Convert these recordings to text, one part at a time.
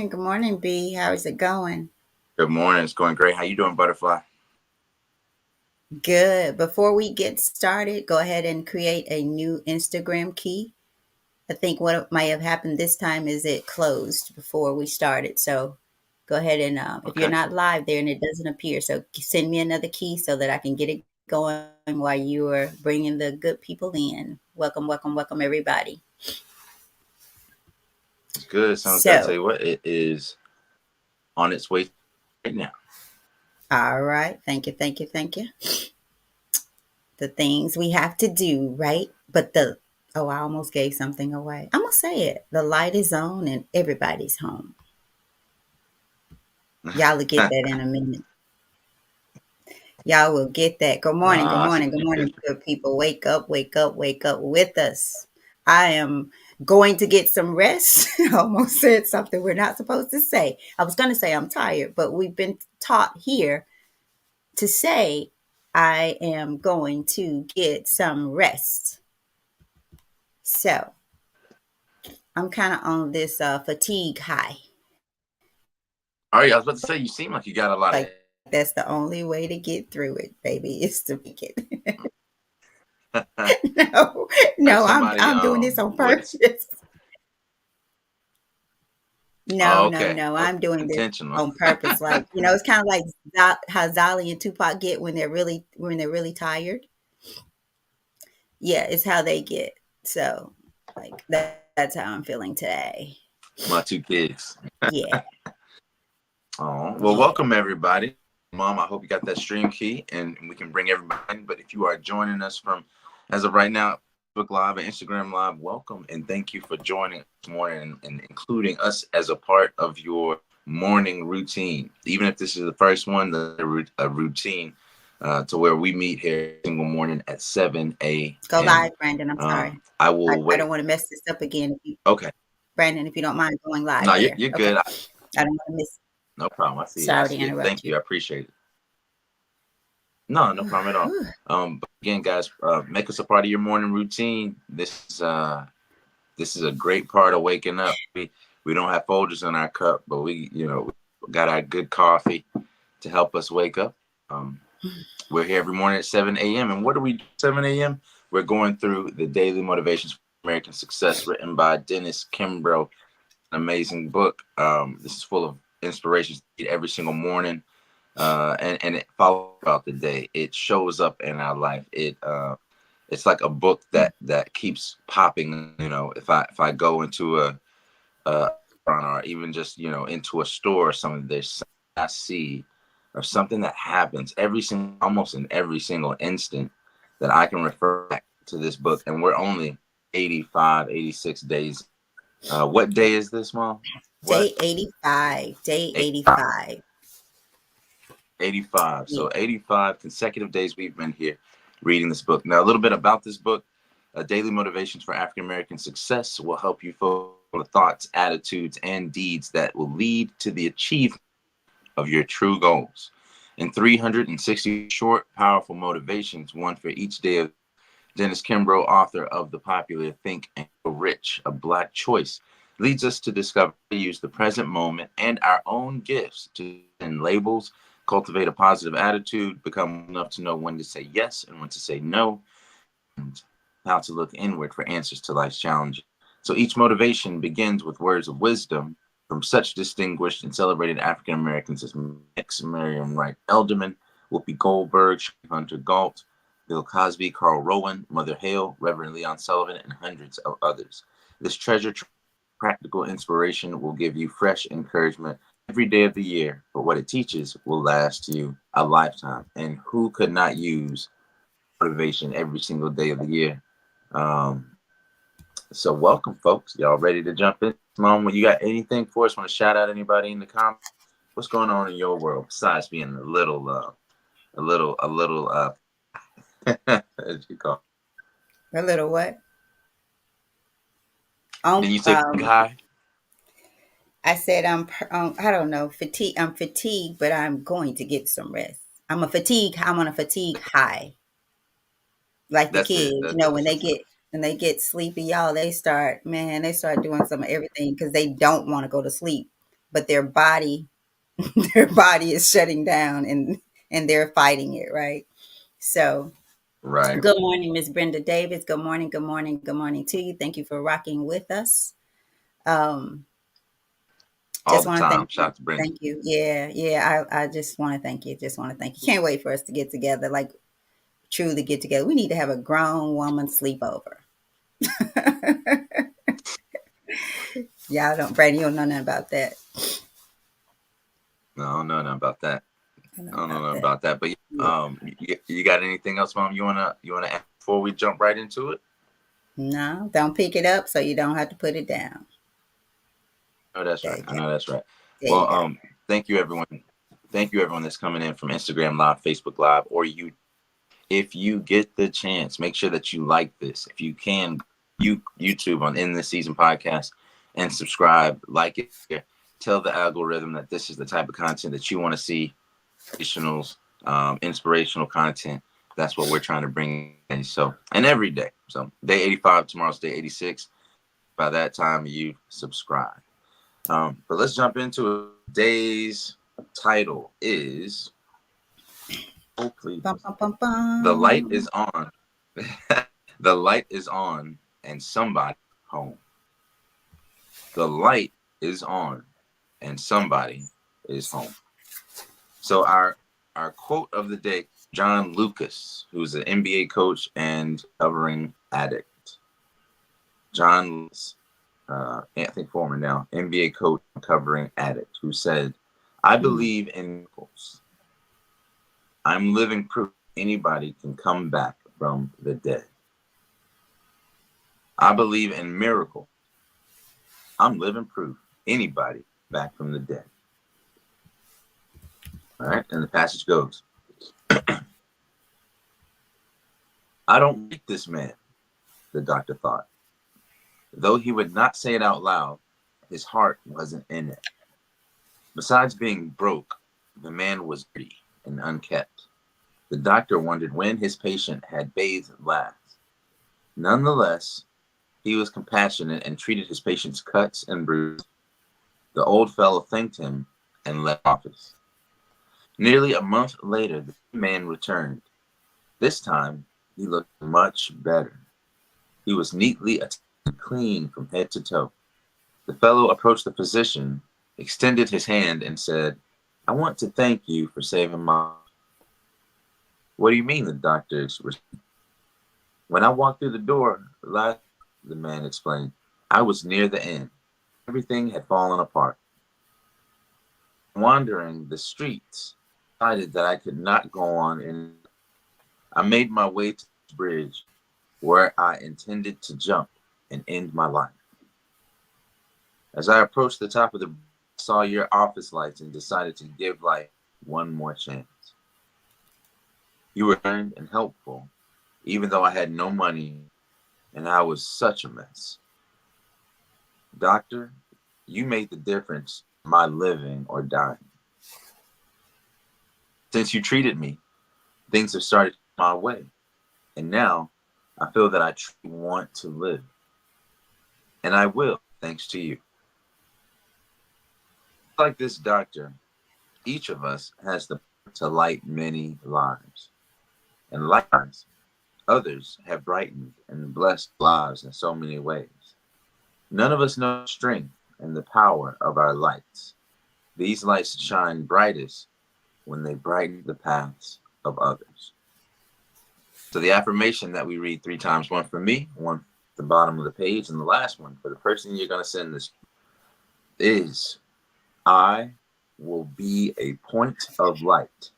morning. Good morning, B. How's it going? Good morning. It's going great. How you doing, Butterfly? Good. Before we get started, go ahead and create a new Instagram key. I think what might have happened this time is it closed before we started. So go ahead and if you're Okay. not live there and it doesn't appear, so send me another key so that I can get it going while you are bringing the good people in. Welcome, welcome, welcome, everybody. It's good. Sounds good. I tell So, you what, it is on its way right now. all right. Thank you, thank you, thank you. The things we have to do, right? Oh, I almost gave something away. I'm gonna say it. The light is on and everybody's home. Y'all will get that in a minute. Y'all will get that. Good morning, good I see morning, what good you did. morning, good people. Wake up, wake up, wake up with us. I am going to get some rest. I almost said something we're not supposed to say. I was gonna say I'm tired, but we've been taught here to say I am going to get some rest. So I'm kind of on this fatigue high. All right, I was about to say, you seem like you got a lot of Like that's the only way to get through it, baby, is to make it. No, like no, somebody. I'm doing this on What's? purpose. Oh, No, no, okay. no, Oh, I'm doing this intentional. on purpose. Like it's kind of like how Zolly and Tupac get when they're really tired. Yeah, it's how they get. So, like that's how I'm feeling today. My two kids. Yeah, Oh, well, yeah. welcome everybody. Mom, I hope you got that stream key and we can bring everybody in. But if you are joining us from, as of right now, Facebook Live and Instagram Live, welcome and thank you for joining us this morning and including us as a part of your morning routine. Even if this is the first one, a routine to where we meet here every single morning at 7 Go a.m. live, Brandon. I'm sorry. I I, will I don't wait. want to mess this up again. Okay. Brandon, if you don't mind going No, live you're, there. you're Okay. good. I don't want to miss. No problem. I see it. I Sorry to see it. interrupt Thank you. you. I appreciate it. No, no problem at all. But again, guys, make us a part of your morning routine. This is a great part of waking up. We don't have Folgers in our cup, but we got our good coffee to help us wake up. Um, we're here every morning at 7 a.m. And what do we do at 7 a.m.? We're going through the Daily Motivations for American Success, written by Dennis Kimbro. An amazing book. This is full of inspirations every single morning, and it follows throughout the day. It shows up in our life. It's like a book that keeps popping. If I go into a or even just into a store or something, there's something I see or something that happens almost in every single instant that I can refer back to this book. And we're only 85, 86 days. What day is this, Mom? What? Day 85. Day 85. 85. 85. Yeah. So 85 consecutive days we've been here reading this book. Now, a little bit about this book. Daily Motivations for African American Success will help you focus on the thoughts, attitudes, and deeds that will lead to the achievement of your true goals. In 360 short, powerful motivations, one for each day of Dennis Kimbro, author of the popular Think and Grow Rich, A Black Choice, leads us to discover how to use the present moment and our own gifts to send labels, cultivate a positive attitude, become enough to know when to say yes and when to say no, and how to look inward for answers to life's challenges. So each motivation begins with words of wisdom from such distinguished and celebrated African Americans as X, Miriam Wright Elderman, Whoopi Goldberg, Hunter Galt, Bill Cosby, Carl Rowan, Mother Hale, Reverend Leon Sullivan, and hundreds of others. This practical inspiration will give you fresh encouragement every day of the year, but what it teaches will last you a lifetime. And who could not use motivation every single day of the year? Um, so welcome, folks. Y'all ready to jump in? Mom, you got anything for us? Want to shout out anybody in the comments? What's going on in your world besides being a little, as you call A little what? it? Did Um, you say um, hi? I said I don't know, fatigue. I'm fatigued, but I'm going to get some rest. I'm on a fatigue high. Like the That's it. kids, That's what's up. when they get sleepy, y'all, they start doing some of everything because they don't want to go to sleep. but their body their body is shutting down, and they're fighting it, right? So Right. good morning, Miss Brenda Davis. Good morning, good morning, good morning to you. Thank you for rocking with us. Um, All just the want to time. thank Shout you. out to Brenda. Thank you. Yeah, yeah. I just want to thank you. Just want to thank you. Can't wait for us to get together, like truly get together. We need to have a grown woman sleepover. Y'all don't, Brady, you don't know nothing about that. No, I don't know nothing about that. I don't I know don't know about nothing that. about that. But Yeah. you got anything else, Mom? You wanna add before we jump right into it? No, don't pick it up so you don't have to put it down. Oh, that's There right. you I go. know that's right. There you Well, go. thank you everyone. Thank you everyone that's coming in from Instagram Live, Facebook Live, or you. If you get the chance, make sure that you like this. If you can, YouTube on In This Season podcast and subscribe, like it. Tell the algorithm that this is the type of content that you want to see. Inspirational content. That's what we're trying to bring in. So, and every day. So, day 85, tomorrow's day 86. By that time, you subscribe. But let's jump into it. Today's title is, oh, please. Bum, bum, bum, The light bum. is on. The light is on, and somebody home. The light is on, and somebody is home. So our quote of the day, John Lucas, who's an NBA coach and covering addict. John Lucas, I think former now NBA coach covering addict, who said, "I Mm, believe in miracles. I'm living proof anybody can come back from the dead. I believe in miracles. I'm living proof anybody back from the dead." All right, and the passage goes, "I don't like this man," the doctor thought. Though he would not say it out loud, his heart wasn't in it. Besides being broke, the man was dirty and unkept. The doctor wondered when his patient had bathed last. Nonetheless, he was compassionate and treated his patient's cuts and bruises. The old fellow thanked him and left office. Nearly a month later, the man returned. This time, he looked much better. He was neatly and clean from head to toe. The fellow approached the physician, extended his hand, and said, "I want to thank you for saving my life." "What do you mean?" the doctor expressed. "When I walked through the door last," the man explained, "I was near the end. Everything had fallen apart. Wandering the streets, I decided that I could not go on, and I made my way to the bridge where I intended to jump and end my life. As I approached the top of the bridge, I saw your office lights and decided to give life one more chance. You were kind and helpful, even though I had no money and I was such a mess. Doctor, you made the difference in my living or dying. Since you treated me, things have started my way, and now I feel that I truly want to live, and I will, thanks to you." Like this doctor, each of us has the power to light many lives, and likewise, others have brightened and blessed lives in so many ways. None of us know the strength and the power of our lights. These lights shine brightest when they brighten the paths of others. So the affirmation that we read 3 times, one for me, one at the bottom of the page, and the last one for the person you're going to send this is, "I will be a point of light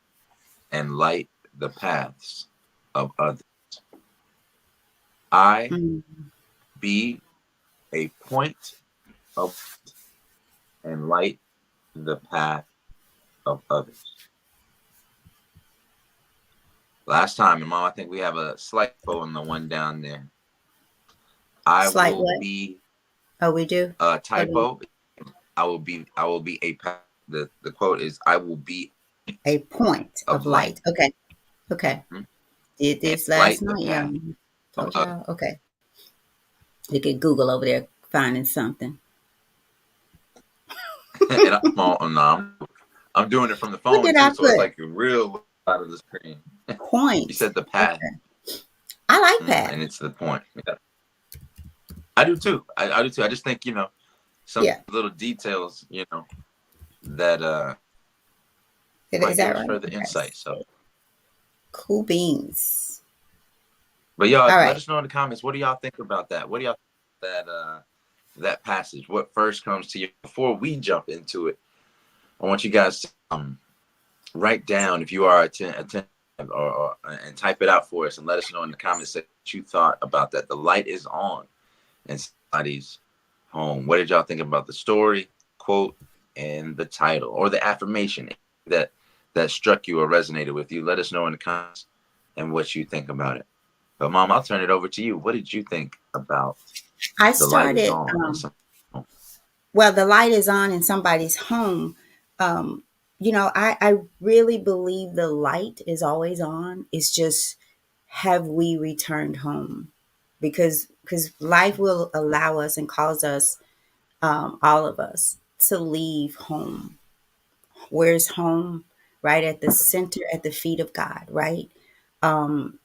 and light the paths of others. I mm. be a point of and light the path of others." Last time, and Mom, I think we have a slight typo on the one down there. I Slight will what? be Oh, we do? a What do typo. I will be a path. The quote is, "I will be a point of of light, light. Okay. Okay. Did and this last light the night, path y'all. of Told others." y'all. Okay. You could Google over there finding something. And I'm doing it from the What phone did too, I so it's put? like a real out of the screen. You Point. said the path, Okay. I like and path. it's the point. Yeah. I do too. I do too. I just think some Yeah. little details that Is might give that us right? further Okay. insight. So, Cool beans. but y'all All let right. us know in the comments. What do y'all think about that? What do y'all think that passage? What first comes to you before we jump into it? I want you guys to write down if you are attentive and type it out for us and let us know in the comments what you thought about that. The light is on in somebody's home. What did y'all think about the story, quote, and the title or the affirmation that struck you or resonated with you? Let us know in the comments and what you think about it. But Mom, I'll turn it over to you. What did you think about I the light is started. on and some? Well, the light is on in somebody's home. Um, I really believe the light is always on. It's just, have we returned home? Because life will allow us and cause us, all of us, to leave home. Where's home? Right at the center, at the feet of God, right? Um,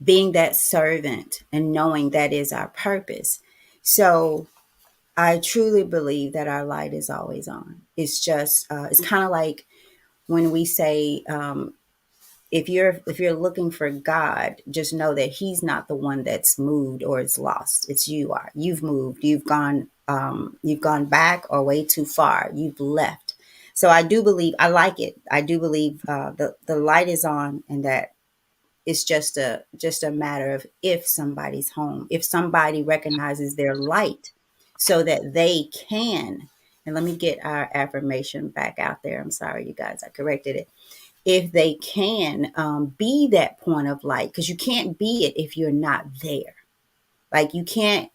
being that servant and knowing that is our purpose. So I truly believe that our light is always on. It's just, it's kind of like when we say, if you're looking for God, just know that He's not the one that's moved or is lost. It's you are. You've moved. You've gone back or way too far. You've left. So I do believe. I like it. I do believe the light is on, and that it's just a matter of if somebody's home, if somebody recognizes their light, so that they can. And let me get our affirmation back out there. I'm sorry, you guys. I corrected it. If they can be that point of light, because you can't be it if you're not there. Like you can't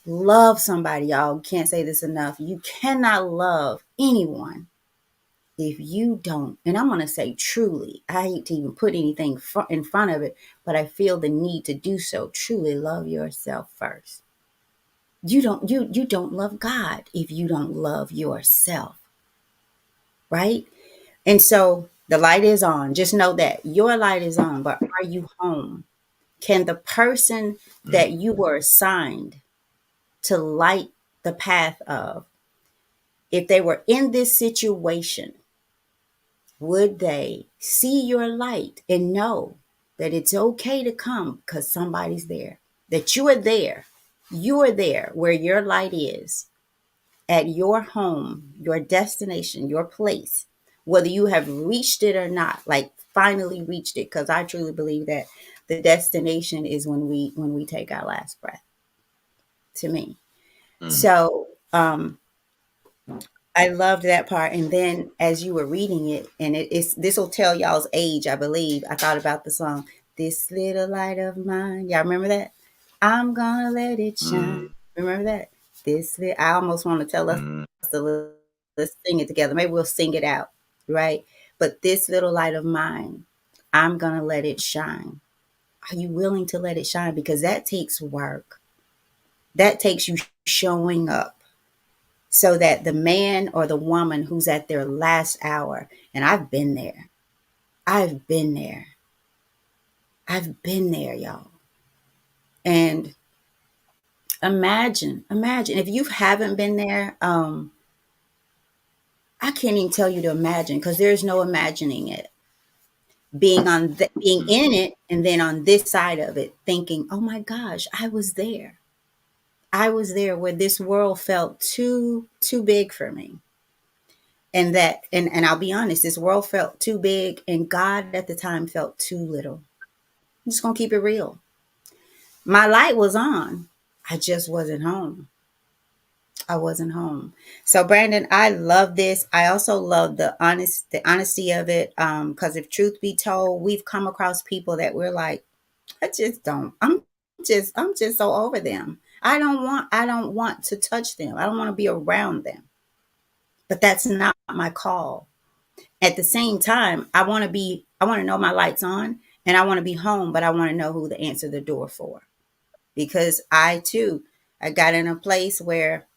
love somebody, y'all. Can't say this enough. You cannot love anyone if you don't, and I'm going to say truly, I hate to even put anything in front of it, but I feel the need to do so. Truly love yourself first. You don't love God if you don't love yourself, right? And so the light is on. Just know that your light is on, but are you home? Can the person Mm, that you were assigned to light the path of, if they were in this situation, would they see your light and know that it's okay to come because somebody's there, that you are there? You are there where your light is, at your home, your destination, your place, whether you have reached it or not, like finally reached it. Because I truly believe that the destination is when we take our last breath, to me. mm, So I loved that part. And then as you were reading it, and it's this will tell y'all's age, I believe. I thought about the song, "This Little Light of Mine." Y'all remember that? I'm gonna let it shine. mm, Remember that? I almost want to tell us mm, to let's sing it together. Maybe we'll sing it out, right? But this little light of mine, I'm gonna let it shine. Are you willing to let it shine? Because that takes work. That takes you showing up, so that the man or the woman who's at their last hour, and I've been there. I've been there. I've been there, y'all. And imagine if you haven't been there. I can't even tell you to imagine, because there's no imagining it. Being mm. in it, and then on this side of it, thinking, "Oh my gosh, I was there. I was there where this world felt too big for me." And I'll be honest, this world felt too big, and God at the time felt too little. I'm just gonna keep it real. My light was on. I just wasn't home. I wasn't home. So Brandon, I love this. I also love the honesty of it. Because if truth be told, we've come across people that we're like, I just don't. I'm just so over them. I don't want to touch them. I don't want to be around them. But that's not my call. At the same time, I want to know my lights on, and I want to be home, but I want to know who to answer the door for. Because I too, I got in a place where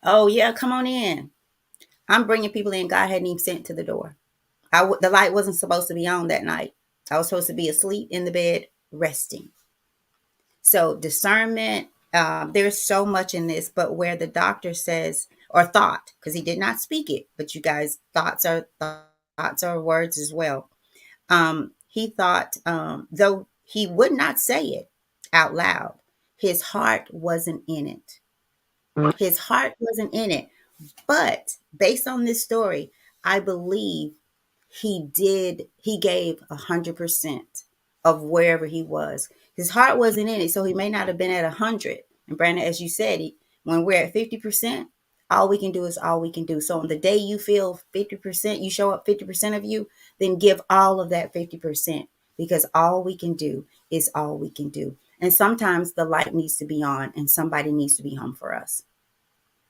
Oh yeah, come on in. I'm bringing people in God hadn't even sent to the door. The light wasn't supposed to be on that night. I was supposed to be asleep in the bed, resting. So discernment, there's so much in this, but where the doctor says or thought, because he did not speak it, but you guys, thoughts are words as well. He thought, though he would not say it out loud, his heart wasn't in it. His heart wasn't in it. But based on this story, I believe he gave 100% of wherever he was. His heart wasn't in it, so he may not have been at 100. And Brandon, as you said, when we're at 50%, all we can do is all we can do. So on the day you feel 50%, you show up 50% of you, then give all of that 50%, because all we can do is all we can do. And sometimes the light needs to be on and somebody needs to be home for us.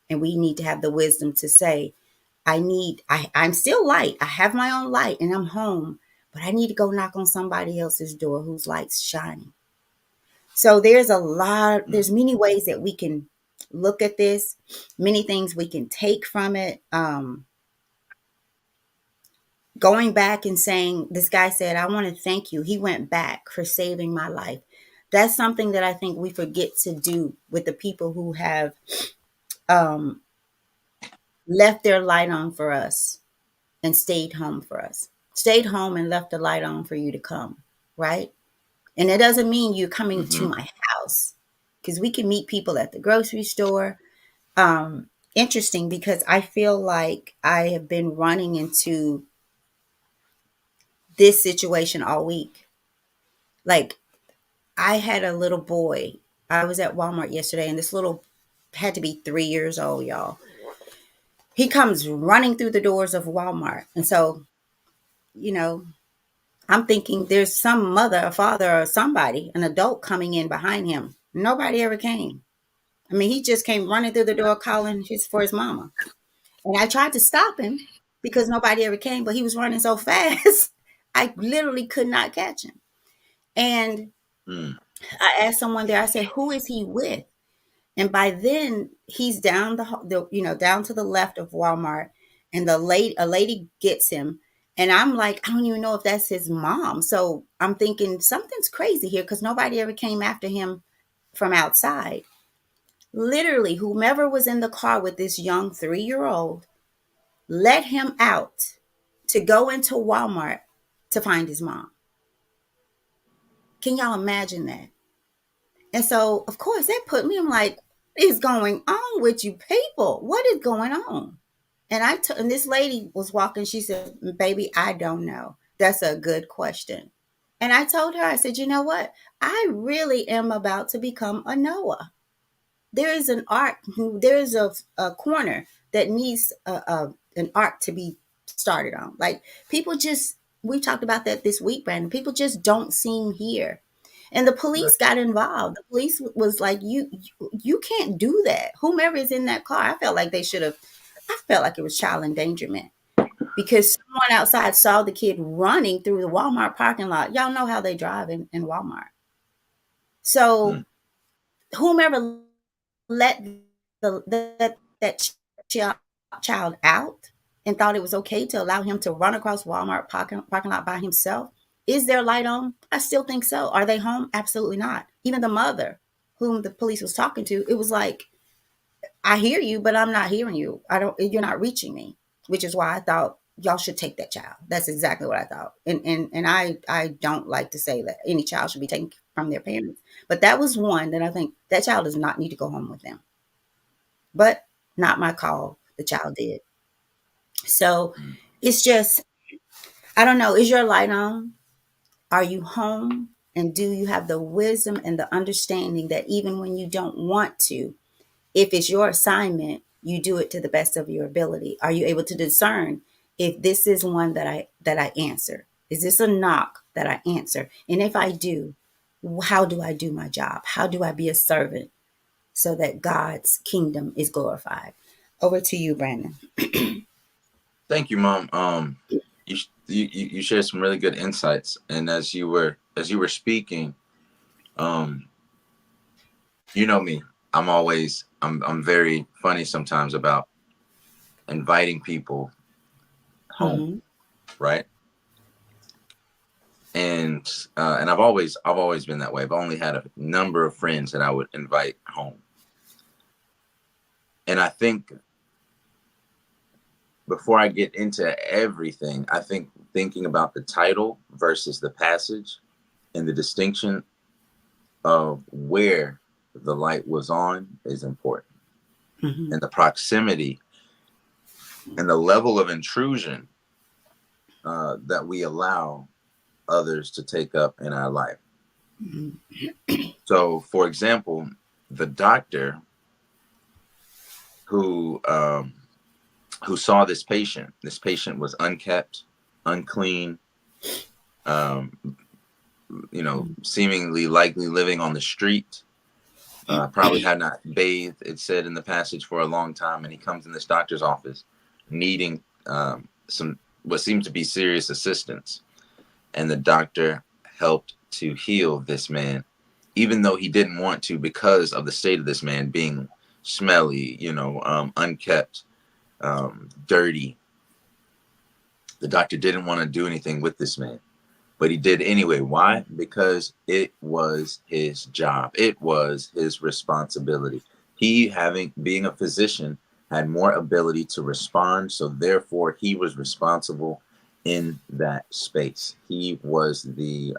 And we need to have the wisdom to say, I'm still light. I have my own light and I'm home, but I need to go knock on somebody else's door whose light's shining. So there's many ways that we can look at this, many things we can take from it. Going back and saying, this guy said, I want to thank you. He went back for saving my life. That's something that I think we forget to do with the people who have um, left their light on for us and stayed home for us. Stayed home and left the light on for you to come, right? And it doesn't mean you're coming to Mm-hmm. my house, because we can meet people at the grocery store. Interesting, because I feel like I have been running into this situation all week. Like, I had a little boy. I was at Walmart yesterday, and this little had to be 3 years old, y'all. He comes running through the doors of Walmart. And so, you know, I'm thinking there's some mother, a father, or somebody, an adult coming in behind him. Nobody ever came. I mean, he just came running through the door calling for his mama. And I tried to stop him because nobody ever came, but he was running so fast, I literally could not catch him. And Mm. I asked someone there, I said, who is he with? And by then he's down down to the left of Walmart, and a lady gets him, and I'm like, I don't even know if that's his mom. So I'm thinking something's crazy here, because nobody ever came after him from outside. Literally, whomever was in the car with this young 3-year-old let him out to go into Walmart to find his mom. Can y'all imagine that? And so, of course, that put me, I'm like, what is going on with you people? What is going on? And this lady was walking. She said, "Baby, I don't know. That's a good question." And I told her, I said, "You know what? I really am about to become a Noah. There is an ark. There is a corner that needs an ark to be started on. Like, people just, we talked about that this week, Brandon. People just don't seem here." And the Right. police got involved. The police was like, you can't do that. Whomever is in that car, I felt like they should have. I felt like it was child endangerment, because someone outside saw the kid running through the Walmart parking lot. Y'all know how they drive in Walmart. Mm. So whomever let that child out and thought it was okay to allow him to run across Walmart parking lot by himself. Is their light on? I still think so. Are they home? Absolutely not. Even the mother whom the police was talking to, it was like, I hear you, but I'm not hearing you. You're not reaching me, which is why I thought y'all should take that child. That's exactly what I thought. And I don't like to say that any child should be taken from their parents, but that was one that I think that child does not need to go home with them. But not my call. The child did. So Mm. it's just, I don't know. Is your light on? Are you home? And do you have the wisdom and the understanding that even when you don't want to, if it's your assignment, you do it to the best of your ability? Are you able to discern if this is one that I answer? Is this a knock that I answer? And if I do, how do I do my job? How do I be a servant so that God's kingdom is glorified? Over to you, Brandon. Thank you, Mom. You shared some really good insights, and as you were speaking, um, you know me. I'm very funny sometimes about inviting people home, Mm-hmm. right? And I've always been that way. I've only had a number of friends that I would invite home. And I think before I get into everything, I think thinking about the title versus the passage and the distinction of where the light was on is important. Mm-hmm. And the proximity and the level of intrusion that we allow others to take up in our life. Mm-hmm. So, for example, the doctor who um, who saw this patient. This patient was unkept, unclean, um, seemingly likely living on the street. Probably had not bathed, it said in the passage, for a long time. And he comes in this doctor's office needing some what seems to be serious assistance. And the doctor helped to heal this man, even though he didn't want to, because of the state of this man being smelly, unkept, dirty. The doctor didn't want to do anything with this man, but he did anyway. Why? Because it was his job. It was his responsibility. He, being a physician, had more ability to respond. So therefore, he was responsible in that space. He was the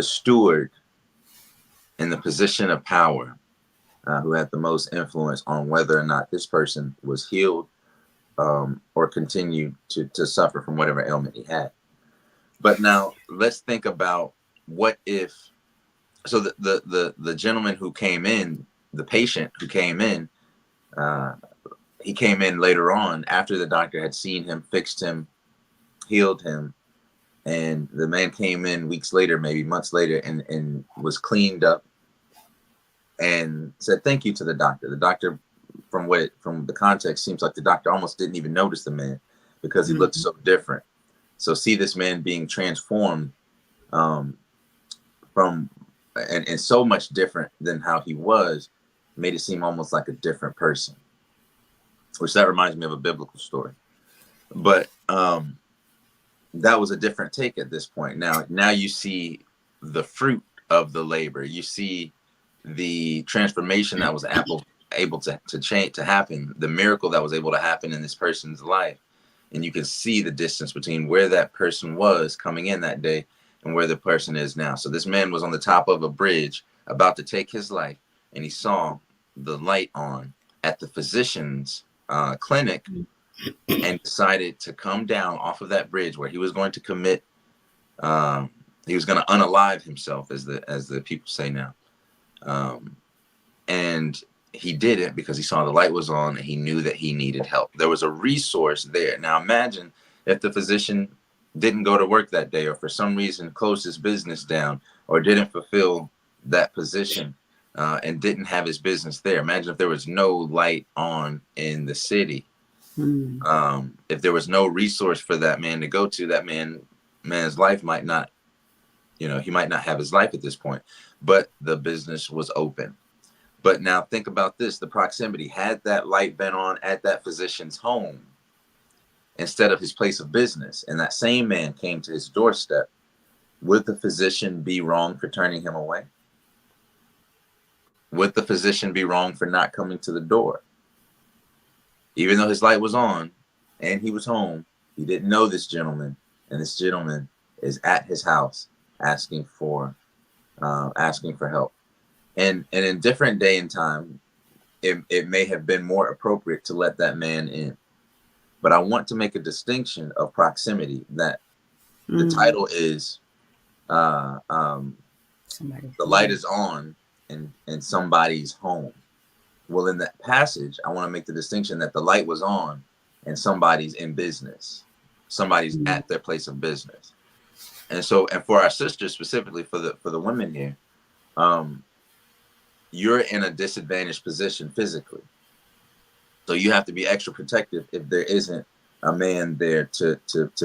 steward in the position of power, who had the most influence on whether or not this person was healed, or continued to suffer from whatever ailment he had. But now let's think about, what if, so the gentleman who came in, the patient who came in, uh, he came in later on after the doctor had seen him, fixed him, healed him. And the man came in weeks later, maybe months later, and was cleaned up and said thank you to the doctor. The doctor, from the context, seems like the doctor almost didn't even notice the man because he looked Mm-hmm. so different. So see this man being transformed, um, from and so much different than how he was, made it seem almost like a different person. Which, that reminds me of a biblical story. But that was a different take at this point. Now you see the fruit of the labor. You see the transformation that was able to change, to happen, the miracle that was able to happen in this person's life. And you can see the distance between where that person was coming in that day and where the person is now. So this man was on the top of a bridge about to take his life, and he saw the light on at the physician's clinic, and decided to come down off of that bridge where he was going to commit. Um, he was going to unalive himself, as the people say now. Um, and he did it because he saw the light was on and he knew that he needed help. There was a resource there. Now imagine if the physician didn't go to work that day, or for some reason closed his business down, or didn't fulfill that position, and didn't have his business there. Imagine if there was no light on in the city. Mm-hmm. If there was no resource for that man to go to, that man's life might not, he might not have his life at this point. But the business was open. But now think about this, the proximity. Had that light been on at that physician's home instead of his place of business, and that same man came to his doorstep, would the physician be wrong for turning him away? Would the physician be wrong for not coming to the door? Even though his light was on and he was home, he didn't know this gentleman, and this gentleman is at his house asking for help. And in different day and time, it may have been more appropriate to let that man in. But I want to make a distinction of proximity, that the Mm-hmm. title is, uh, um, Somebody's the light home. is on in somebody's home. Well, in that passage, I want to make the distinction that the light was on and somebody's in business. Somebody's Mm-hmm. at their place of business. And so, and for our sisters, specifically for the women here, um, you're in a disadvantaged position physically. So you have to be extra protective if there isn't a man there to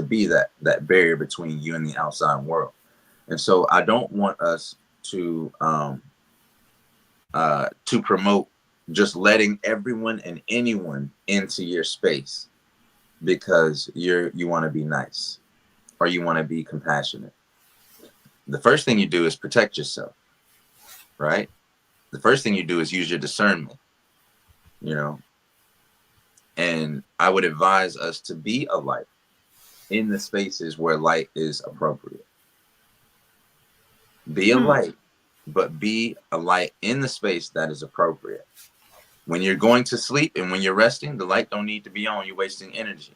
be that barrier between you and the outside world. And so I don't want us to to promote just letting everyone and anyone into your space because you want to be nice or you want to be compassionate. The first thing you do is protect yourself, right? The first thing you do is use your discernment, you know. And I would advise us to be a light in the spaces where light is appropriate. Be a Hmm. light, but be a light in the space that is appropriate. When you're going to sleep and when you're resting, the light don't need to be on. You're wasting energy.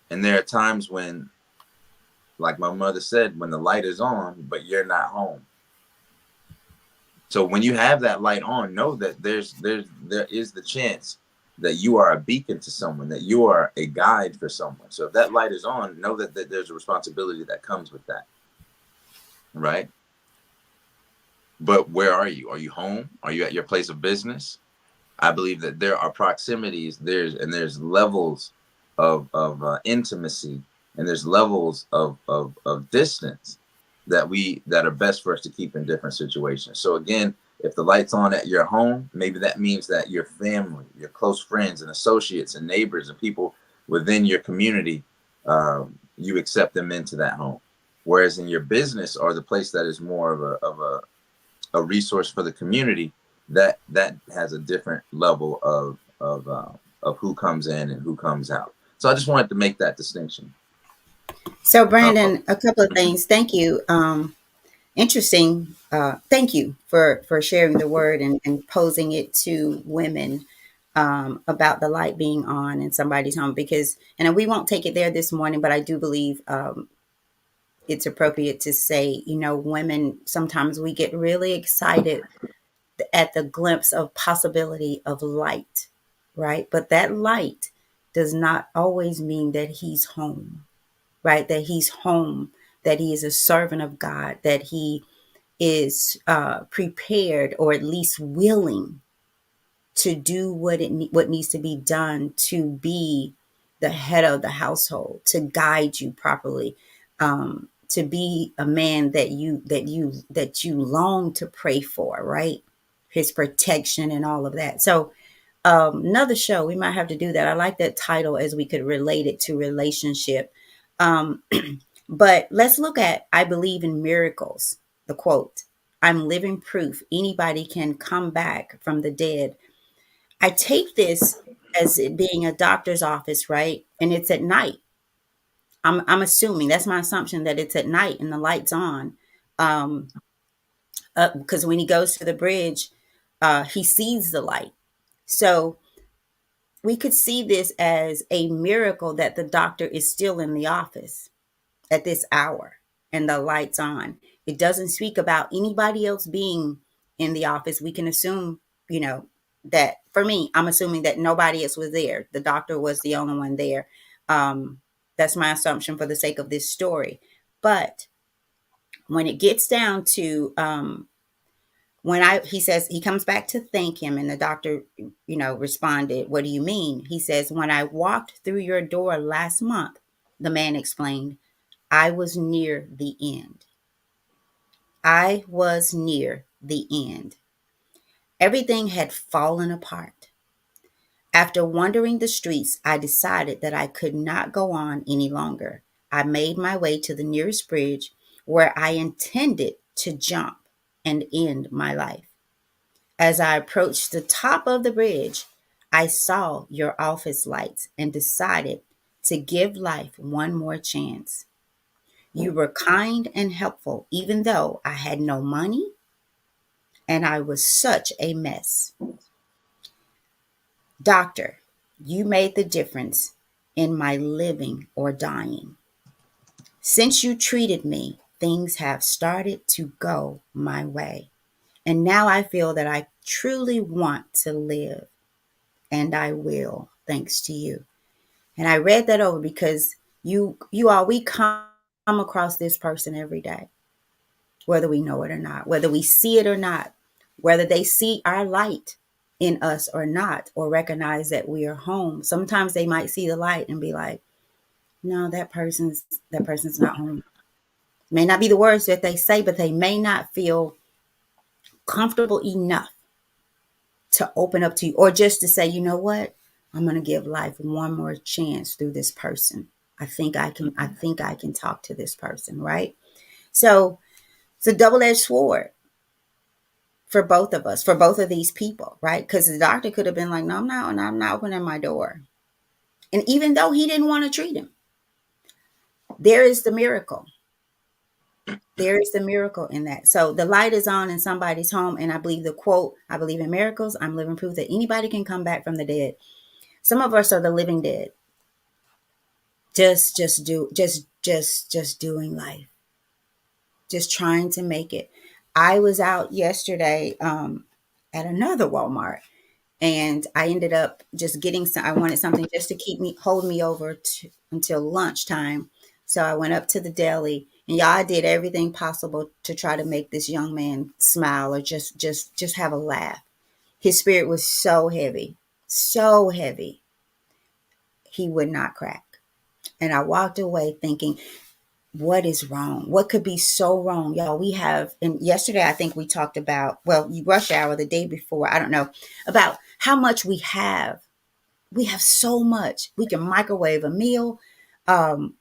And there are times when, like my mother said, when the light is on, but you're not home. So when you have that light on, know that there is the chance that you are a beacon to someone, that you are a guide for someone. So if that light is on, know that there's a responsibility that comes with that, right? But where are you? Are you home? Are you at your place of business? I believe that there are proximities, there's levels of intimacy, and there's levels of distance that are best for us to keep in different situations. So again, if the light's on at your home, maybe that means that your family, your close friends and associates and neighbors and people within your community, you accept them into that home. Whereas in your business or the place that is more of a resource for the community, that has a different level of who comes in and who comes out. So I just wanted to make that distinction. So, Uh, Brandon, a couple of things. Thank you. Interesting. Thank you for sharing the word and posing it to women about the light being on in somebody's home. Because, and we won't take it there this morning, but I do believe it's appropriate to say, women sometimes we get really excited at the glimpse of possibility of light, right? But that light does not always mean that he's home, right? That he's home, that he is a servant of God, that he is prepared or at least willing to do what needs to be done to be the head of the household, to guide you properly, to be a man that you long to pray for, right? His protection and all of that. So another show we might have to do that. I like that title as we could relate it to relationship. Um, but let's look at I believe in miracles. The quote: "I'm living proof anybody can come back from the dead." I take this as it being a doctor's office, right? And it's at night. I'm assuming that's my assumption that it's at night and the lights on. Um, because when he goes to the bridge, he sees the light. So we could see this as a miracle that the doctor is still in the office at this hour and the lights on. It doesn't speak about anybody else being in the office. We can assume, you know, that for me, I'm assuming that nobody else was there. The doctor was the only one there. Um, that's my assumption for the sake of this story. But when it gets down to when he says he comes back to thank him, and the doctor, responded, "What do you mean?" He says, "When I walked through your door last month," the man explained, "I was near the end. I was near the end. Everything had fallen apart. After wandering the streets, I decided that I could not go on any longer. I made my way to the nearest bridge where I intended to jump and end my life. As I approached the top of the bridge, I saw your office lights and decided to give life one more chance. You were kind and helpful, even though I had no money and I was such a mess. Doctor, you made the difference in my living or dying. Since you treated me, things have started to go my way. And now I feel that I truly want to live, and I will, thanks to you." And I read that over because we come across this person every day, whether we know it or not, whether we see it or not, whether they see our light in us or not, or recognize that we are home. Sometimes they might see the light and be like, "No, that person's not home." May not be the words that they say, but they may not feel comfortable enough to open up to you, or just to say, you know what, I'm going to give life one more chance through this person. I think I can talk to this person, right? So it's a double-edged sword for both of us, for both of these people, right? Because the doctor could have been like, no, I'm not opening my door. And even though he didn't want to treat him, there is the miracle. There is the miracle in that. So the light is on in somebody's home. And I believe the quote, I believe in miracles. I'm living proof that anybody can come back from the dead. Some of us are the living dead. Just doing life. Just trying to make it. I was out yesterday at another Walmart, and I ended up just getting some. I wanted something just to hold me over until lunchtime. So I went up to the deli, and y'all, I did everything possible to try to make this young man smile or just have a laugh. His spirit was so heavy, he would not crack. And I walked away thinking, what is wrong? What could be so wrong? Y'all, we have, and yesterday I think we talked about, well, you rush hour the day before, I don't know, about how much we have. We have so much. We can microwave a meal.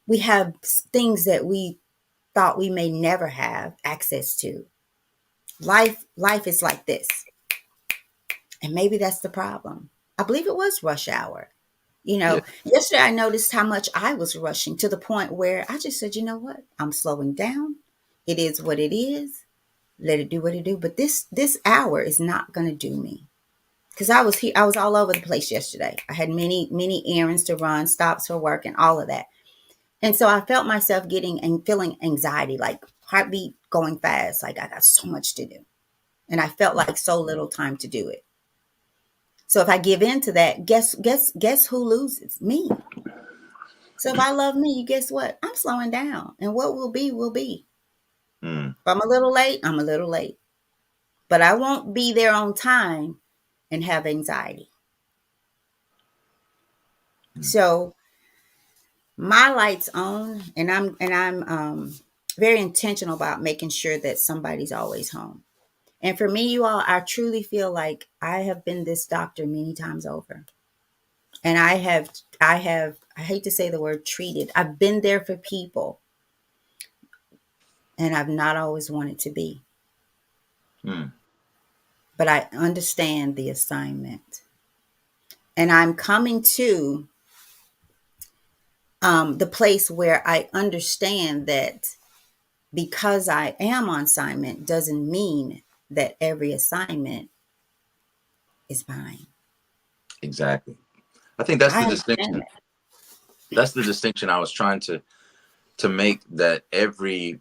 We have things that we thought we may never have access to. Life is like this. And maybe that's the problem. I believe it was rush hour. Yeah. Yesterday I noticed how much I was rushing to the point where I just said, you know what? I'm slowing down. It is what it is. Let it do what it do. But this hour is not going to do me. Because I was all over the place yesterday. I had many errands to run, stops for work, and all of that. And so I felt myself getting and feeling anxiety, like heartbeat going fast, like I got so much to do. And I felt like so little time to do it. So if I give in to that, guess who loses? Me. So if I love me, guess what? I'm slowing down. And what will be, will be. Mm. If I'm a little late, I'm a little late. But I won't be there on time and have anxiety. Mm. So my light's on, and I'm very intentional about making sure that somebody's always home. And for me, you all, I truly feel like I have been this doctor many times over. And I hate to say the word treated. I've been there for people, and I've not always wanted to be. Mm. But I understand the assignment. And I'm coming to the place where I understand that because I am on assignment doesn't mean that every assignment is mine. Exactly. I think that's I the understand distinction. that. That's the distinction I was trying to make, that every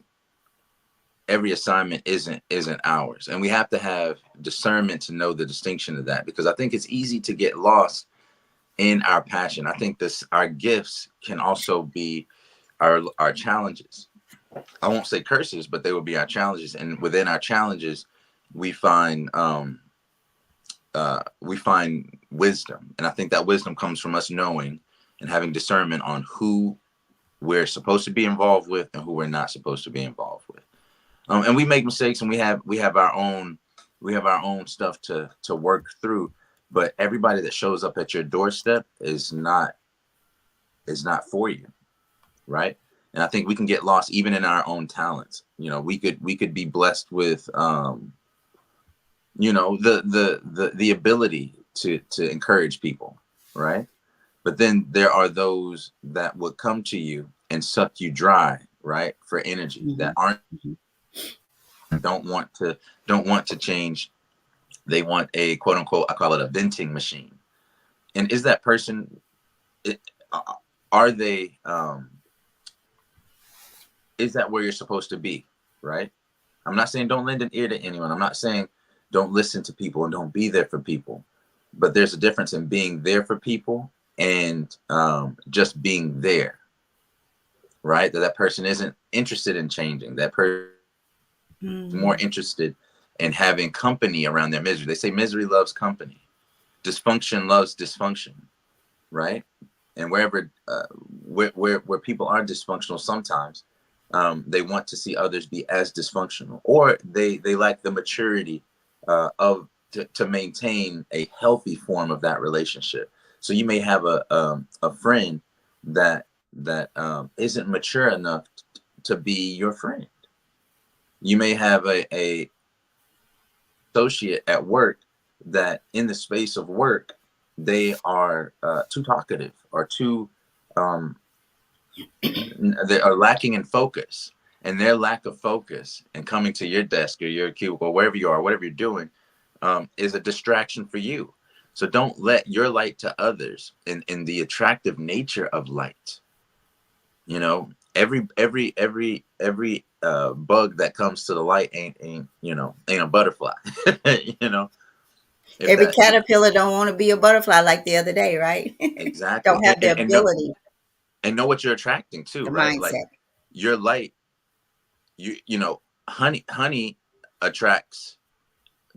assignment isn't ours, and we have to have discernment to know the distinction of that, because I think it's easy to get lost in our passion. I think this our gifts can also be our challenges. I won't say curses, but they will be our challenges, and within our challenges we find we find wisdom. And I think that wisdom comes from us knowing and having discernment on who we're supposed to be involved with and who we're not supposed to be involved with. And we make mistakes, and we have our own stuff to work through. But everybody that shows up at your doorstep is not for you, right? And I think we can get lost even in our own talents. We could be blessed with the ability to encourage people, right? But then there are those that would come to you and suck you dry, right, for energy, that Mhm, aren't mhm. don't want to don't want to change. They want a quote unquote, I call it a venting machine. And is that person, it, uh, are they is that where you're supposed to be, right? I'm not saying don't lend an ear to anyone. I'm not saying don't listen to people and don't be there for people. But there's a difference in being there for people and just being there, right? That person isn't interested in changing. That person is more Mhm. interested in having company around their misery. They say misery loves company. Dysfunction loves dysfunction, right? And where people are dysfunctional, sometimes they want to see others be as dysfunctional, or they lack the maturity to maintain a healthy form of that relationship. So you may have a friend that isn't mature enough to be your friend. You may have a associate at work that in the space of work they are too talkative or too um, they are lacking in focus, and their lack of focus and coming to your desk or your cubicle or wherever you are, whatever you're doing, is a distraction for you. So don't let your light to others in the attractive nature of light. You know, every bug that comes to the light ain't a butterfly. you know, if Every that caterpillar don't want to be a butterfly like the other day, right? exactly, Don't have the ability, and know what you're attracting too, the right? Like mindset. your light, you know, honey attracts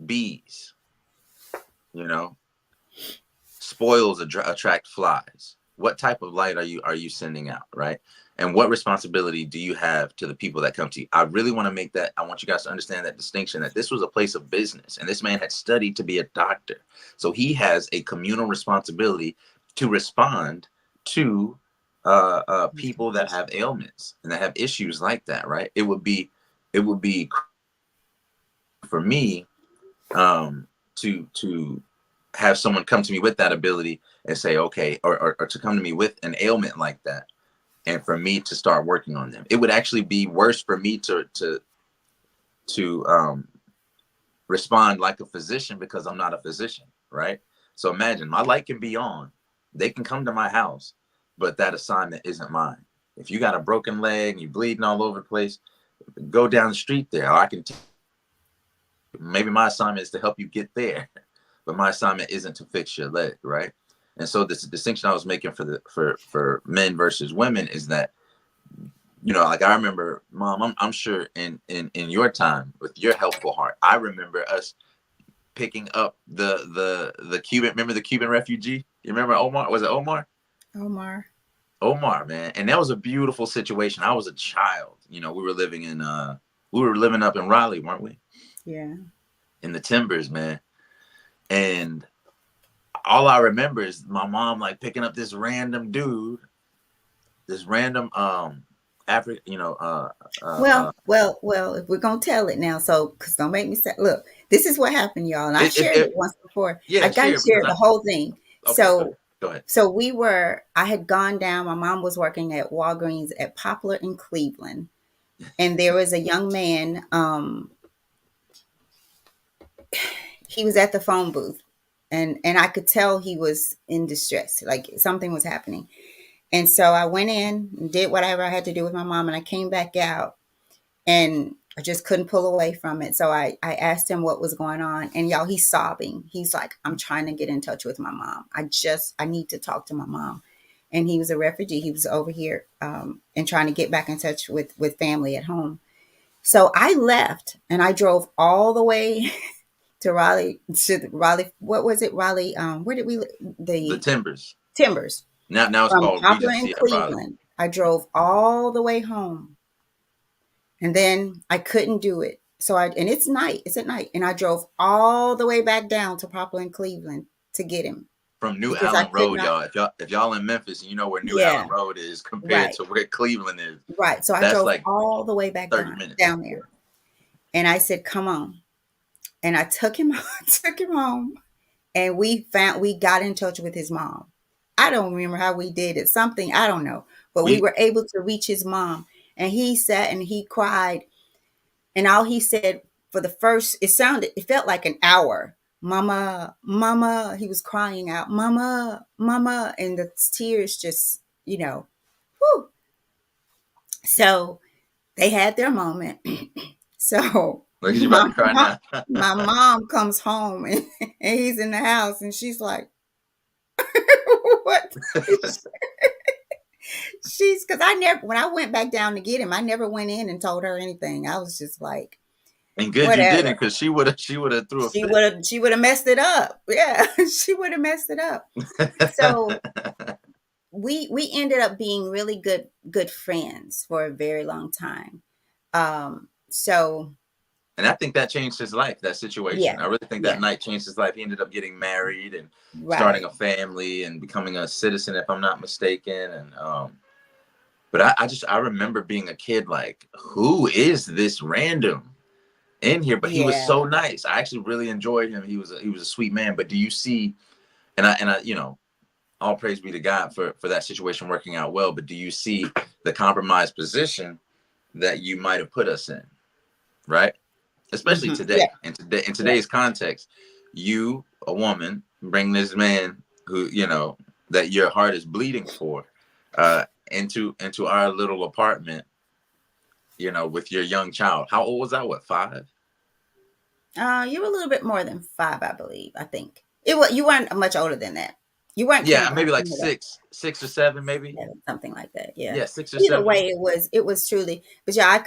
bees. You know, spoils attract flies. What type of light are you sending out, right? And what responsibility do you have to the people that come to you? I really want to make that. I want you guys to understand that distinction, that this was a place of business, and this man had studied to be a doctor, so he has a communal responsibility to respond to people that have ailments and that have issues like that, right? It would be for me to have someone come to me with that ability and say, okay, or to come to me with an ailment like that, and for me to start working on them. It would actually be worse for me to respond like a physician, because I'm not a physician, right? So imagine my light can be on, they can come to my house, but that assignment isn't mine. If you got a broken leg and you bleeding all over the place, go down the street there. Or I can maybe my assignment is to help you get there, but my assignment isn't to fix your leg, right? And so this distinction I was making for men versus women is that, like I remember, Mom, I'm sure in your time with your helpful heart, I remember us picking up the Cuban. Remember the Cuban refugee? You remember Omar? Was it Omar? Omar. Omar, man, and that was a beautiful situation. I was a child. We were living up in Raleigh, weren't we? Yeah. In the timbers, man. And all I remember is my mom like picking up this random dude, this random African, Well, if we're gonna tell it now, so because don't make me say, look, this is what happened, y'all, and I shared it it once before. I yeah, gotta share because share I the whole thing. okay, go ahead. So, Go ahead. I had gone down. My mom was working at Walgreens at Poplar in Cleveland, and there was a young man. He was at the phone booth, and I could tell he was in distress, like something was happening. And so I went in and did whatever I had to do with my mom, and I came back out and I just couldn't pull away from it. So I asked him what was going on. And y'all, he's sobbing. He's like, I'm trying to get in touch with my mom. I need to talk to my mom. And he was a refugee. He was over here and trying to get back in touch with family at home. So I left and I drove all the way to Raleigh. What was it? Raleigh. Where did we, The the Timbers. Timbers Now it's from called Poplar and Regency at Raleigh. Cleveland. I drove all the way home. And then I couldn't do it. And it's night, it's at night. And I drove all the way back down to Poplar in Cleveland to get him From New because I Allen could Road, not. y'all. If y'all in Memphis, you know where New Yeah, Allen Road is compared right, to where Cleveland is. right. So I That's drove like all the way back 30 minutes. down Yeah. there. And I said, come on. And I took him, took him home. And we got in touch with his mom. I don't remember how we did it, something, I don't know. But we We were able to reach his mom. And he sat and he cried. And all he said for it felt like an hour. Mama, mama. He was crying out, mama, mama. And the tears just, whew. So they had their moment. So Look at you about to cry now. my mom comes home and he's in the house and she's like, what? She's because when I went back down to get him, I never went in and told her anything. I was just like, And good you didn't, whatever. because she would have threw a She fit. would have she would have messed it up. Yeah, she would have messed it up. So we ended up being really good friends for a very long time. So And I think that changed his life, that situation. Yeah. I really think that Yeah. night changed his life. He ended up getting married and starting Right. a family and becoming a citizen, if I'm not mistaken. And but I remember being a kid, like, who is this random in here? But he was Yeah. so nice. I actually really enjoyed him. He was a sweet man. But do you see? And I, all praise be to God for that situation working out well. But do you see the compromised position that you might have put us in, right? Especially Yeah. today, in Yeah. today's context, you, a woman, bring this man who, that your heart is bleeding for, into our little apartment, with your young child. How old was that? What, 5? You were a little bit more than 5, I believe. I think it was. You weren't much older than that. You weren't Yeah, kindergarten. maybe like Kindergarten. 6 or 7, maybe. Yeah, something like that. Yeah. Yeah, 6 or 7. Either way, it was truly. But yeah, I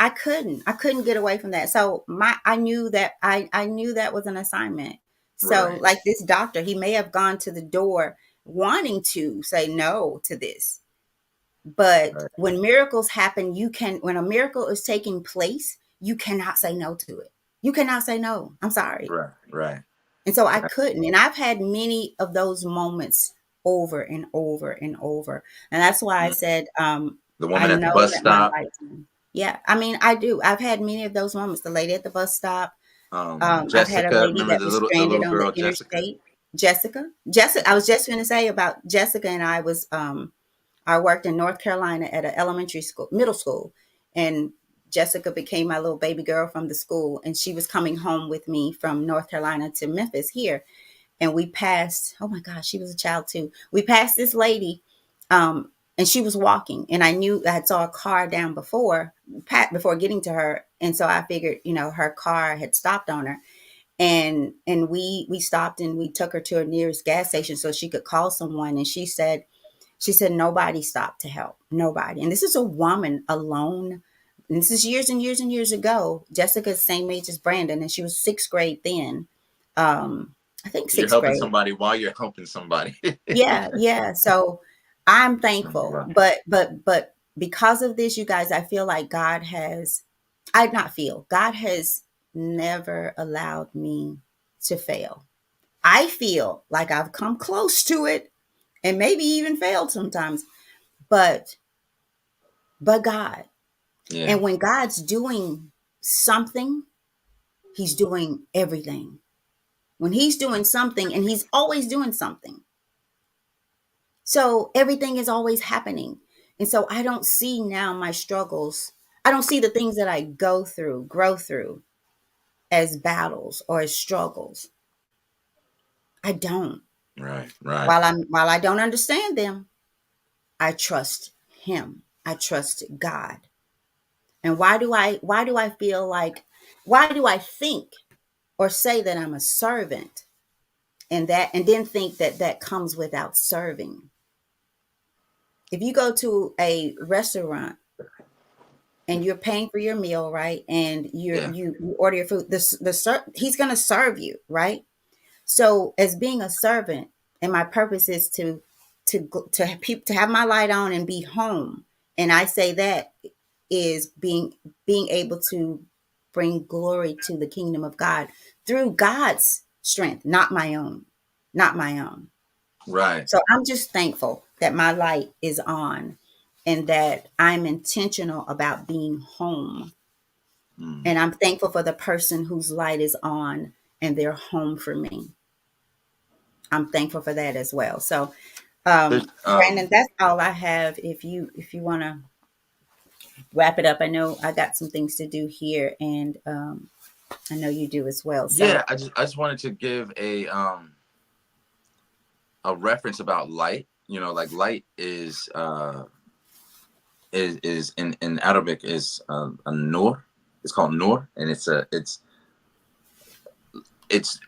couldn't get away from that. So I knew that was an assignment. So Right, like this doctor, he may have gone to the door wanting to say no to this. But right, when miracles happen, when a miracle is taking place, you cannot say no to it. You cannot say no. I'm sorry. right, right, And so I right. couldn't. And I've had many of those moments over and over and over. And that's why I Mm. said, The I woman at the know bus that my stop, light's on. Yeah. I mean, I do. I've had many of those moments. The lady at the bus stop. I've had a Jessica. lady Remember that the was little stranded on the girl, Jessica? interstate. Jessica. I was just going to say about Jessica and I worked in North Carolina at an elementary school, middle school, and Jessica became my little baby girl from the school. And she was coming home with me from North Carolina to Memphis here. And we passed, oh my gosh, she was a child too. We passed this lady, and she was walking. And I knew I saw a car down before getting to her. And so I figured, her car had stopped on her. And we stopped and we took her to her nearest gas station so she could call someone. And she said nobody stopped to help. Nobody. And this is a woman alone. And this is years and years and years ago. Jessica's the same age as Brandon, and she was sixth grade then. I think You're sixth helping grade. somebody while you're helping somebody. Yeah, yeah. So I'm thankful. Right. But because of this, you guys, I feel like God has never allowed me to fail. I feel like I've come close to it and maybe even failed sometimes, but God. Yeah. And when God's doing something, he's doing everything. When he's doing something, and he's always doing something. So everything is always happening. And so I don't see now my struggles. I don't see the things that I grow through as battles or as struggles. I don't. Right. Right. While I don't understand them, I trust him. I trust God. And why do I feel like why do I think or say that I'm a servant and then think that that comes without serving? If you go to a restaurant and you're paying for your meal, right? And Yeah. you order your food, he's going to serve you, right? So as being a servant, and my purpose is to have my light on and be home. And I say that is being able to bring glory to the kingdom of God through God's strength, not my own, not my own. Right. So I'm just thankful that my light is on and that I'm intentional about being home. Mm. And I'm thankful for the person whose light is on and they're home for me. I'm thankful for that as well. So, There's Brandon, that's all I have. If you want to wrap it up, I know I got some things to do here, and I know you do as well. Yeah, So, I just wanted to give a reference about light. Like light is in Arabic is a nur. It's called nur, and it's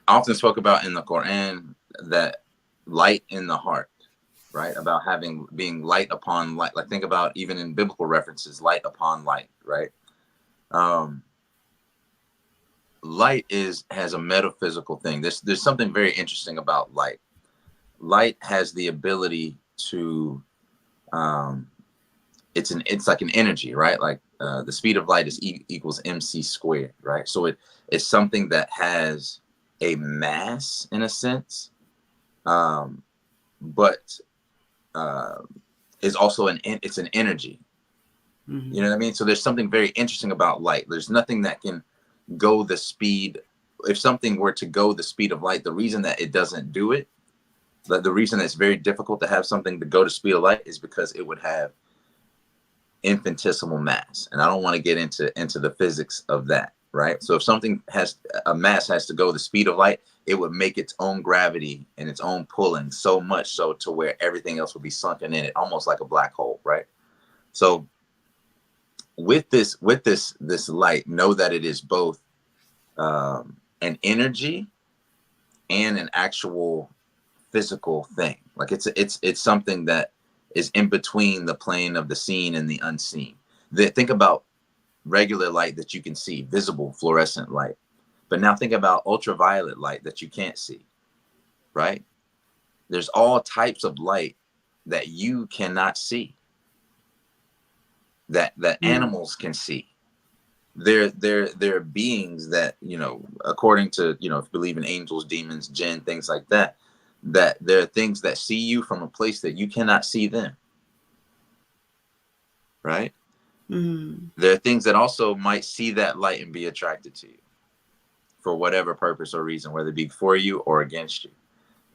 often spoke about in the Quran, that light in the heart, right? About being light upon light. Like, think about, even in biblical references, light upon light, right? Um, Light has a metaphysical thing. There's something very interesting about light. Light has the ability to um, it's like an energy, right? Like the speed of light is equals mc squared, right? So it's something that has a mass in a sense, um, but uh, is also it's an energy. You know Mm-hmm. what I mean? So there's something very interesting about light. There's nothing that can go the speed. If something were to go the speed of light, the reason that it doesn't do it, the reason it's very difficult to have something to go to speed of light is because it would have infinitesimal mass, and I don't want to get into the physics of that, right? So if something has a mass has to go the speed of light, it would make its own gravity and its own pulling so much so to where everything else would be sunken in it, almost like a black hole, right? So with this light, know that it is both an energy and an actual physical thing. Like it's something that is in between the plane of the seen and the unseen. Think about regular light that you can see, visible fluorescent light. But now think about ultraviolet light that you can't see, right? There's all types of light that you cannot see, that Mm-hmm. animals can see. There are beings that, according to, if you believe in angels, demons, jinn, things like that, that there are things that see you from a place that you cannot see them, right? Mm-hmm. There are things that also might see that light and be attracted to you for whatever purpose or reason, whether it be for you or against you.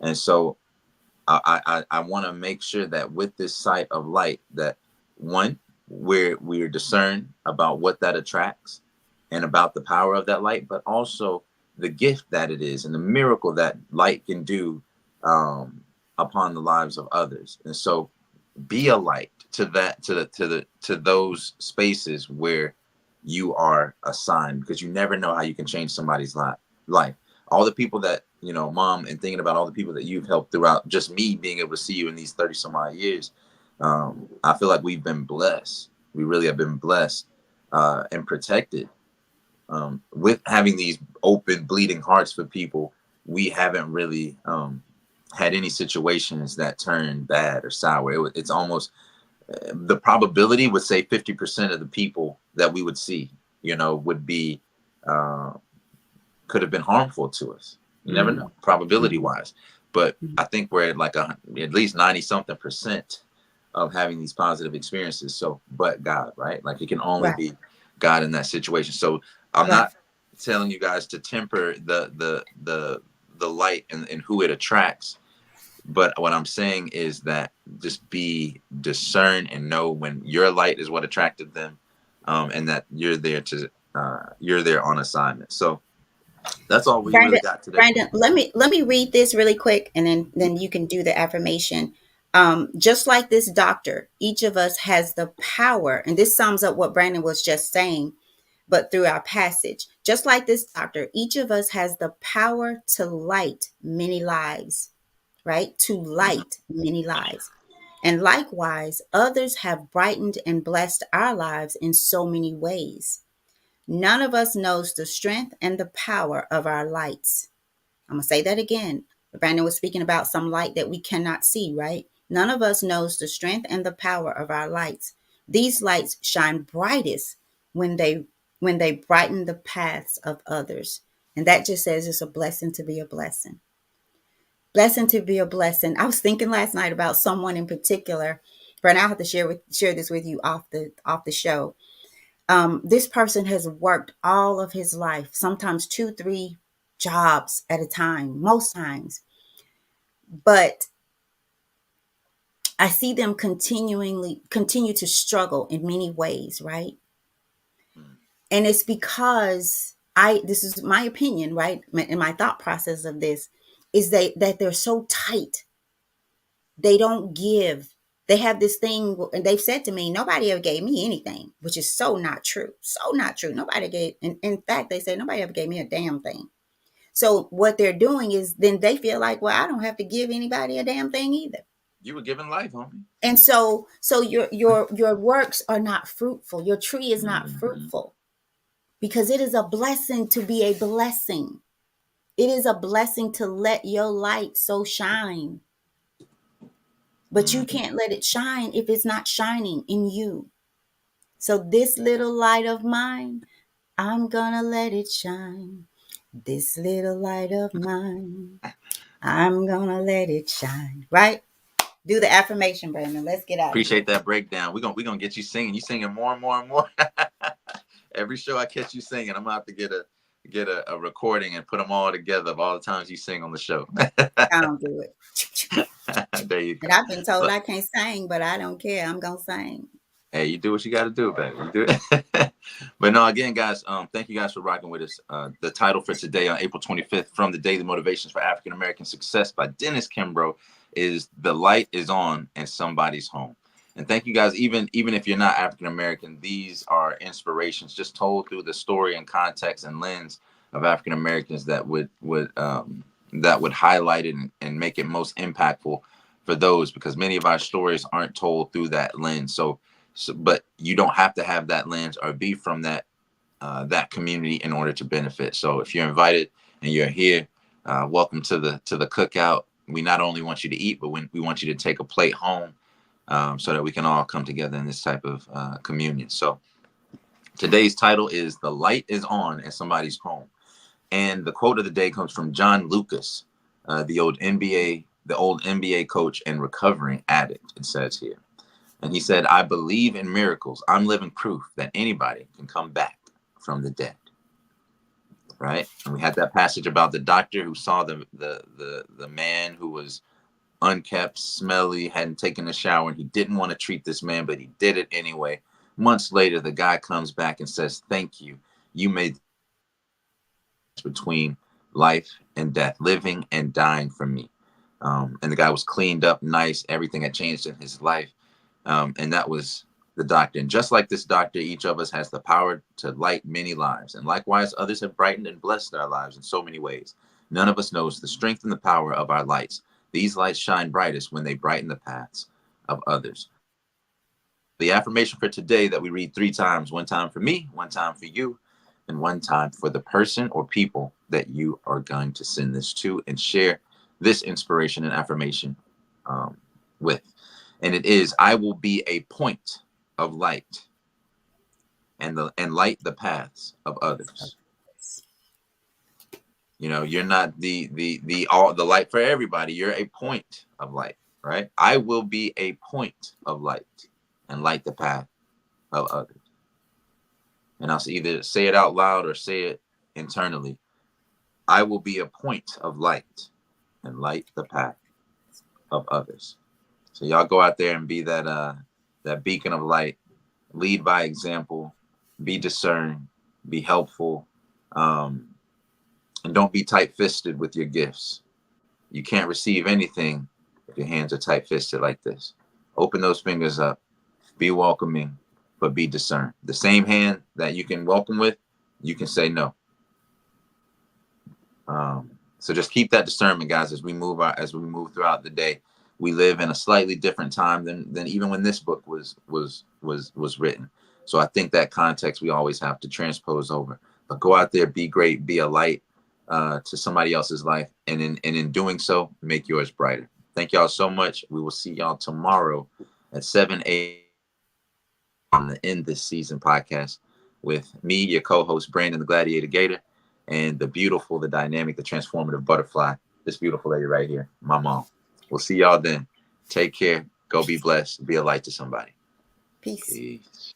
And so I want to make sure that with this sight of light, that one, we're discerned about what that attracts and about the power of that light, but also the gift that it is and the miracle that light can do um, upon the lives of others. And so be a light to that to those spaces where you are assigned, because you never know how you can change somebody's life. All the people that, mom, and thinking about all the people that you've helped throughout just me being able to see you in these 30 some odd years, I feel like we've been blessed. We really have been blessed and protected with having these open bleeding hearts for people. We haven't really had any situations that turn bad or sour. It's almost the probability would say 50% of the people that we would see, would be uh, could have been harmful to us. You never Mm-hmm. know, probability Mm-hmm. wise. But I think we're at like at least 90 something percent of having these positive experiences. So, but God, right? Like it can only Right. be God in that situation. So I'm Right. not telling you guys to temper the light and who it attracts. But what I'm saying is that just be discern and know when your light is what attracted them, and that you're there on assignment. So that's all we really Brandon, got today. Brandon, let me read this really quick, and then you can do the affirmation. Just like this doctor, each of us has the power, and this sums up what Brandon was just saying, but through our passage. Just like this doctor, each of us has the power to light many lives, right? To Mhm. light many lives. And likewise, others have brightened and blessed our lives in so many ways. None of us knows the strength and the power of our lights. I'm going to say that again. Brandon was speaking about some light that we cannot see, right? None of us knows the strength and the power of our lights. These lights shine brightest when they brighten the paths of others. And that just says it's a blessing to be a blessing. Blessing to be a blessing. I was thinking last night about someone in particular. Brandon, I'll have to share this with you off the show. This person has worked all of his life, sometimes two, three jobs at a time, most times. But I see them continue to struggle in many ways, right? And it's because this is my opinion, right? And my thought process of this is that they're so tight. They don't give. They have this thing, and they've said to me, nobody ever gave me anything, which is so not true. So not true. Nobody gave, in fact, they say nobody ever gave me a damn thing. So what they're doing is then they feel like, well, I don't have to give anybody a damn thing either. You were given life, homie. And so your works are not fruitful. Your tree is not Mhm. fruitful because it is a blessing to be a blessing. It is a blessing to let your light so shine. but you can't let it shine if it's not shining in you. So this little light of mine, I'm gonna let it shine. This little light of mine, I'm gonna let it shine. Right? Do the affirmation, Brandon. Let's get out of here. Appreciate that breakdown. We're gonna get you singing. You singing more and more and more. Every show I catch you singing, I'm gonna have to get a recording and put them all together of all the times you sing on the show. I'll do it. There you And go. I've been told Look, I can't sing, but I don't care. I'm gonna sing. hey, you do what you got to do, baby. You do it. But no, again, guys, thank you guys for rocking with us. The title for today on April 25th from the Daily Motivations for African American Success by Dennis Kimbro is "The Light is On in Somebody's Home." And thank you guys. Even if you're not African American, these are inspirations just told through the story and context and lens of African Americans that would highlight it and make it most impactful for those, because many of our stories aren't told through that lens. So, but you don't have to have that lens or be from that community in order to benefit. So if you're invited and you're here, welcome to the cookout. We not only want you to eat, but we want you to take a plate home, so that we can all come together in this type of communion. So today's title is "The Light is On in Somebody's Home," and the quote of the day comes from John Lucas, the old NBA coach and recovering addict. It says here. And he said, "I believe in miracles. I'm living proof that anybody can come back from the dead." Right? And we had that passage about the doctor who saw the man who was unkept, smelly, hadn't taken a shower, and he didn't want to treat this man, but he did it anyway. Months later, the guy comes back and says, "Thank you. You made between life and death, living and dying for me." And the guy was cleaned up, nice. Everything had changed in his life. And that was the doctor. And just like this doctor, each of us has the power to light many lives. And likewise, others have brightened and blessed our lives in so many ways. None of us knows the strength and the power of our lights. These lights shine brightest when they brighten the paths of others. The affirmation for today that we read 3 times: one time for me, one time for you, and one time for the person or people that you are going to send this to and share this inspiration and affirmation with. And it is, "I will be a point of light and light the paths of others." You know, you're not the light for everybody. You're a point of light, right? I will be a point of light and light the path of others. And I'll either say it out loud or say it internally. I will be a point of light and light the path of others. So y'all go out there and be that beacon of light. Lead by example. Be discerned. Be helpful. And don't be tight-fisted with your gifts. You can't receive anything if your hands are tight-fisted like this. Open those fingers up. Be welcoming, but be discerned. The same hand that you can welcome with, you can say no. So just keep that discernment, guys, as we move throughout the day. We live in a slightly different time than even when this book was written. So I think that context we always have to transpose over. But go out there, be great, be a light to somebody else's life, and in doing so, make yours brighter. Thank y'all so much. We will see y'all tomorrow at 7 a.m. on the End This Season podcast with me, your co-host, Brandon the Gladiator Gator, and the beautiful, the dynamic, the transformative butterfly, this beautiful lady right here, my mom. We'll see y'all then. Take care. Go be blessed. Be a light to somebody. Peace. Peace.